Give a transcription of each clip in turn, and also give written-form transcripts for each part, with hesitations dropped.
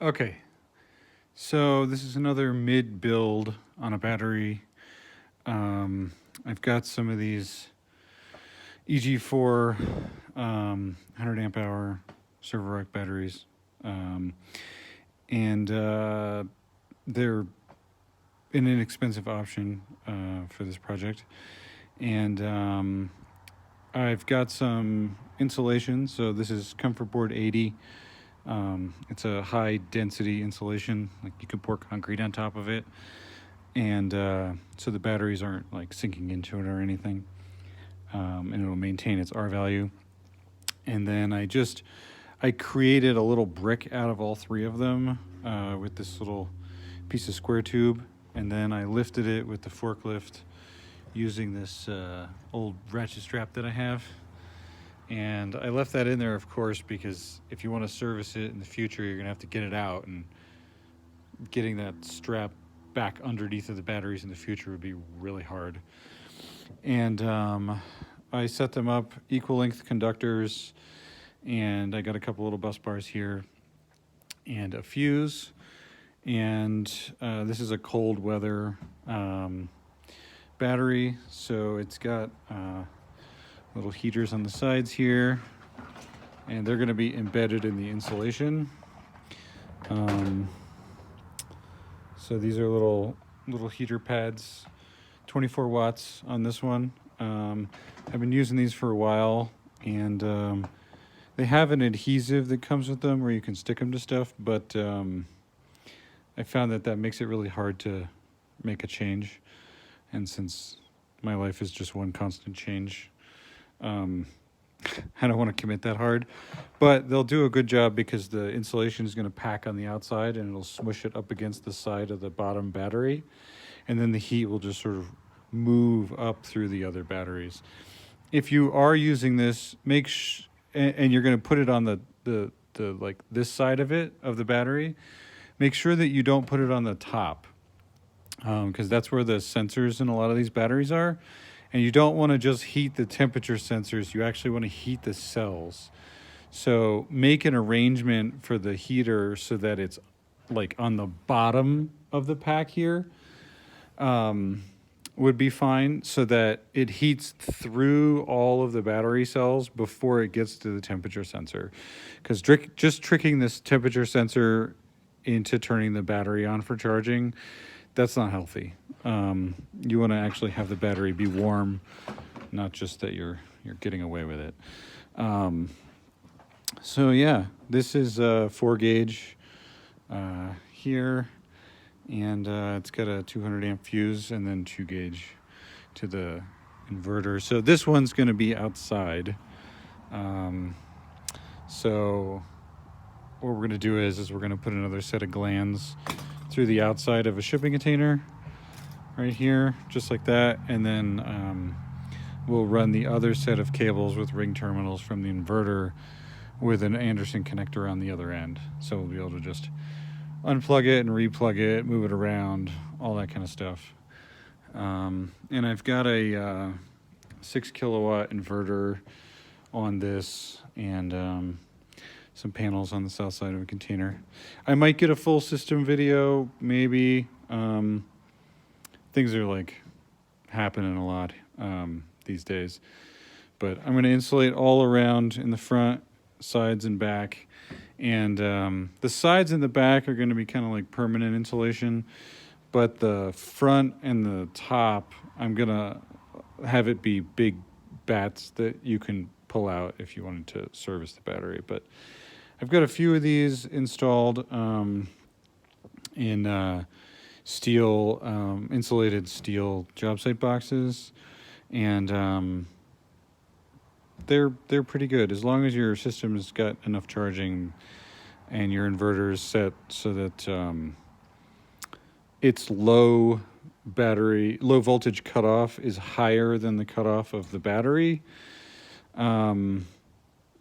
Okay, so this is another mid build on a battery. I've got some of these EG4 100 amp hour server rack batteries, um, and they're an inexpensive option for this project. And I've got some insulation. So this is Comfort Board 80. It's a high density insulation, like you can pour concrete on top of it, and so the batteries aren't like sinking into it or anything, and it'll maintain its R value. And then I created a little brick out of all three of them with this little piece of square tube, and then I lifted it with the forklift using this old ratchet strap that I have. And I left that in there, of course, because if you want to service it in the future, you're going to have to get it out, and getting that strap back underneath of the batteries in the future would be really hard. And I set them up equal length conductors, and I got a couple little bus bars here and a fuse. And this is a cold weather battery, so it's got little heaters on the sides here, and they're going to be embedded in the insulation. So these are little heater pads, 24 watts on this one. I've been using these for a while, and they have an adhesive that comes with them where you can stick them to stuff, but I found that makes it really hard to make a change. And since my life is just one constant change, I don't want to commit that hard, but they'll do a good job because the insulation is going to pack on the outside and it'll smush it up against the side of the bottom battery, and then the heat will just sort of move up through the other batteries. If you are using this, and you're going to put it on the like this side of it of the battery, make sure that you don't put it on the top, because that's where the sensors in a lot of these batteries are. And you don't want to just heat the temperature sensors. You actually want to heat the cells. So make an arrangement for the heater so that it's like on the bottom of the pack here, would be fine, so that it heats through all of the battery cells before it gets to the temperature sensor. Because just tricking this temperature sensor into turning the battery on for charging, that's not healthy. You want to actually have the battery be warm, not just that you're getting away with it. So yeah, this is a 4 gauge here, and it's got a 200 amp fuse and then 2 gauge to the inverter. So this one's going to be outside. So what we're going to do is we're going to put another set of glands through the outside of a shipping container right here, just like that, and then we'll run the other set of cables with ring terminals from the inverter with an Anderson connector on the other end. So we'll be able to just unplug it and replug it, move it around, all that kind of stuff. And I've got a 6 kilowatt inverter on this, and some panels on the south side of a container. I might get a full system video, maybe. Things are like happening a lot these days. But I'm going to insulate all around in the front, sides, and back. And the sides and the back are going to be kind of like permanent insulation. But the front and the top, I'm going to have it be big bats that you can pull out if you wanted to service the battery. But I've got a few of these installed in steel, insulated steel job site boxes, and they're pretty good as long as your system's got enough charging and your inverter is set so that its low voltage cutoff is higher than the cutoff of the battery.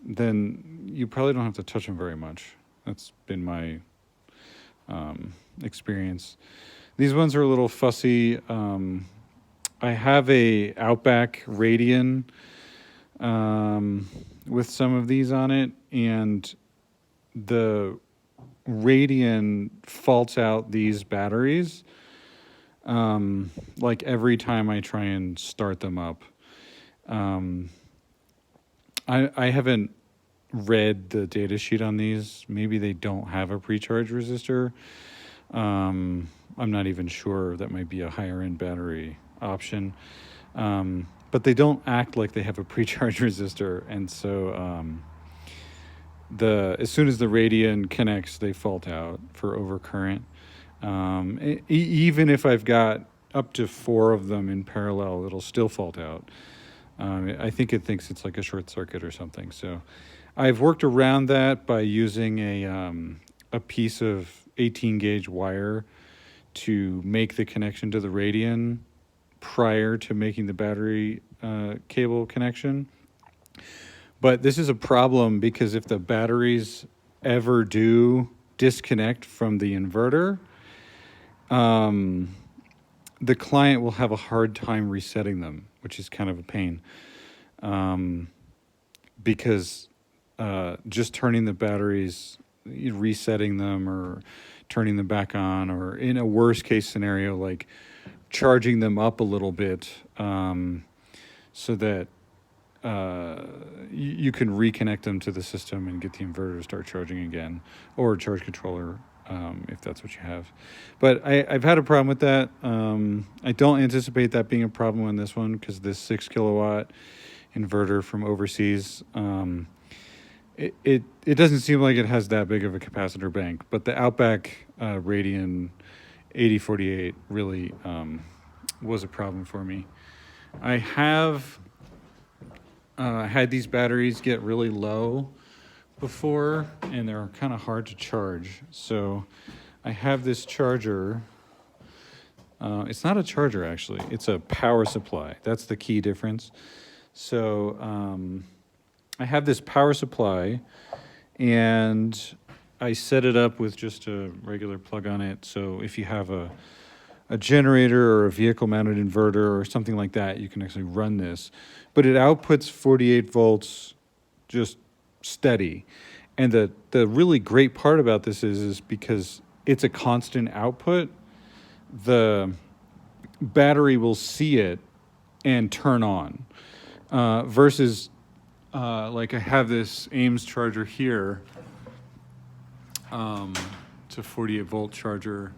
Then you probably don't have to touch them very much. That's been my experience. These ones are a little fussy. I have a Outback Radian with some of these on it, and the Radian faults out these batteries like every time I try and start them up. I haven't read the data sheet on these. Maybe they don't have a pre-charge resistor. I'm not even sure. That might be a higher end battery option. But they don't act like they have a pre-charge resistor, and so as soon as the Radian connects, they fault out for overcurrent. Even if I've got up to 4 of them in parallel, it'll still fault out. I think it thinks it's like a short circuit or something. So I've worked around that by using a piece of 18 gauge wire to make the connection to the Radian prior to making the battery cable connection. But this is a problem because if the batteries ever do disconnect from the inverter, the client will have a hard time resetting them, which is kind of a pain. Because just turning the batteries, resetting them or turning them back on, or in a worst case scenario, like charging them up a little bit so that you can reconnect them to the system and get the inverter to start charging again, or a charge controller if that's what you have. But I've had a problem with that. I don't anticipate that being a problem on this one because this 6 kilowatt inverter from overseas, it doesn't seem like it has that big of a capacitor bank. But the Outback Radian 8048 really was a problem for me. I have had these batteries get really low before, and they're kind of hard to charge. So I have this charger. It's not a charger, actually. It's a power supply. That's the key difference. So I have this power supply, and I set it up with just a regular plug on it. So if you have a generator or a vehicle-mounted inverter or something like that, you can actually run this. But it outputs 48 volts just steady. And the really great part about this is because it's a constant output, the battery will see it and turn on. Versus like I have this Ames charger here. It's a 48 volt charger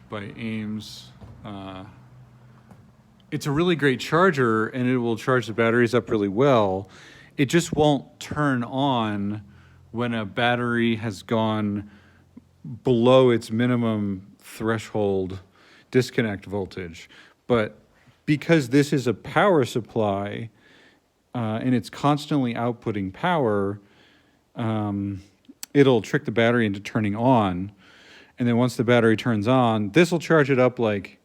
by Ames. It's a really great charger, and it will charge the batteries up really well. It just won't turn on when a battery has gone below its minimum threshold disconnect voltage. But because this is a power supply and it's constantly outputting power, it'll trick the battery into turning on. And then once the battery turns on, this will charge it up like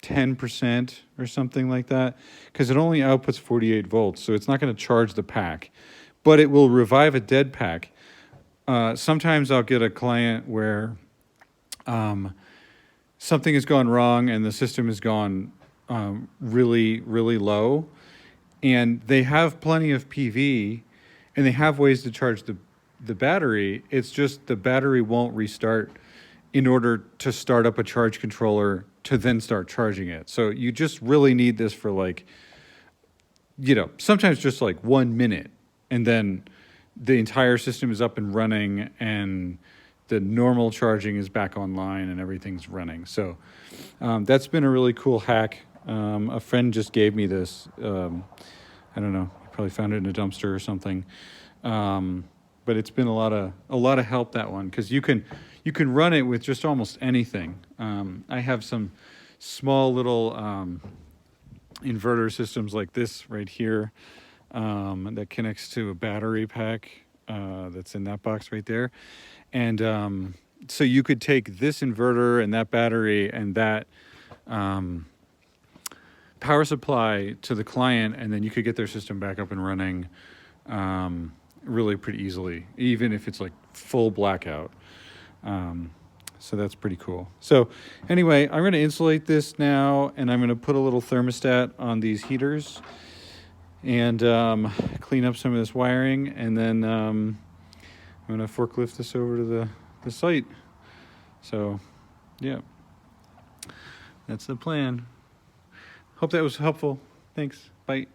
10% or something like that, because it only outputs 48 volts, so it's not going to charge the pack, but it will revive a dead pack. Sometimes I'll get a client where something has gone wrong and the system has gone really, really low, and they have plenty of PV, and they have ways to charge the battery. It's just the battery won't restart in order to start up a charge controller to then start charging it. So you just really need this for like, sometimes just like 1 minute, and then the entire system is up and running and the normal charging is back online and everything's running. So that's been a really cool hack. A friend just gave me this. I don't know, he probably found it in a dumpster or something. But it's been a lot of help, that one, because you can run it with just almost anything. I have some small little inverter systems like this right here that connects to a battery pack that's in that box right there. And so you could take this inverter and that battery and that power supply to the client, and then you could get their system back up and running really pretty easily, even if it's like full blackout. So that's pretty cool. So anyway, I'm going to insulate this now, and I'm going to put a little thermostat on these heaters and clean up some of this wiring, and then I'm going to forklift this over to the site. So, yeah, that's the plan. Hope that was helpful. Thanks. Bye.